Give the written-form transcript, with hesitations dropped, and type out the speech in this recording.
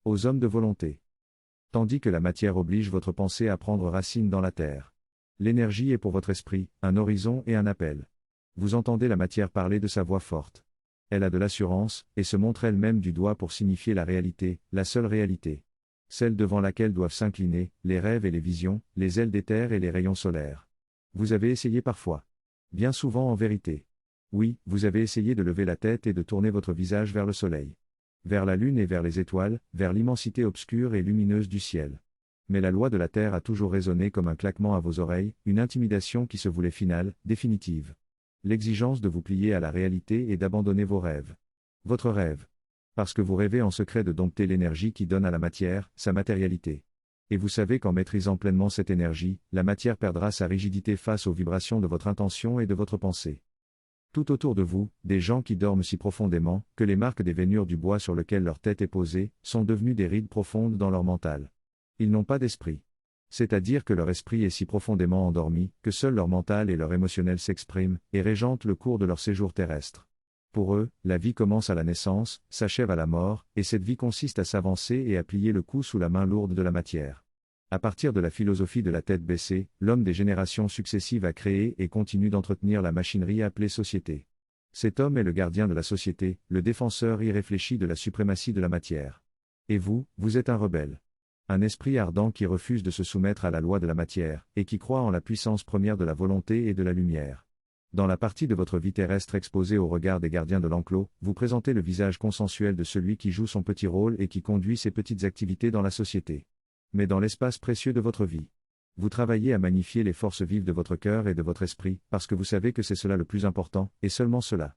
aux hommes de volonté. Tandis que la matière oblige votre pensée à prendre racine dans la terre. L'énergie est pour votre esprit, un horizon et un appel. Vous entendez la matière parler de sa voix forte. Elle a de l'assurance, et se montre elle-même du doigt pour signifier la réalité, la seule réalité. Celle devant laquelle doivent s'incliner, les rêves et les visions, les ailes d'éther et les rayons solaires. Vous avez essayé parfois. Bien souvent en vérité. Oui, vous avez essayé de lever la tête et de tourner votre visage vers le soleil. Vers la lune et vers les étoiles, vers l'immensité obscure et lumineuse du ciel. Mais la loi de la terre a toujours résonné comme un claquement à vos oreilles, une intimidation qui se voulait finale, définitive. L'exigence de vous plier à la réalité et d'abandonner vos rêves. Votre rêve. Parce que vous rêvez en secret de dompter l'énergie qui donne à la matière, sa matérialité. Et vous savez qu'en maîtrisant pleinement cette énergie, la matière perdra sa rigidité face aux vibrations de votre intention et de votre pensée. Tout autour de vous, des gens qui dorment si profondément, que les marques des veinures du bois sur lequel leur tête est posée, sont devenues des rides profondes dans leur mental. Ils n'ont pas d'esprit. C'est-à-dire que leur esprit est si profondément endormi, que seul leur mental et leur émotionnel s'expriment, et régentent le cours de leur séjour terrestre. Pour eux, la vie commence à la naissance, s'achève à la mort, et cette vie consiste à s'avancer et à plier le cou sous la main lourde de la matière. À partir de la philosophie de la tête baissée, l'homme des générations successives a créé et continue d'entretenir la machinerie appelée société. Cet homme est le gardien de la société, le défenseur irréfléchi de la suprématie de la matière. Et vous, vous êtes un rebelle. Un esprit ardent qui refuse de se soumettre à la loi de la matière, et qui croit en la puissance première de la volonté et de la lumière. Dans la partie de votre vie terrestre exposée au regard des gardiens de l'enclos, vous présentez le visage consensuel de celui qui joue son petit rôle et qui conduit ses petites activités dans la société. Mais dans l'espace précieux de votre vie. Vous travaillez à magnifier les forces vives de votre cœur et de votre esprit, parce que vous savez que c'est cela le plus important, et seulement cela.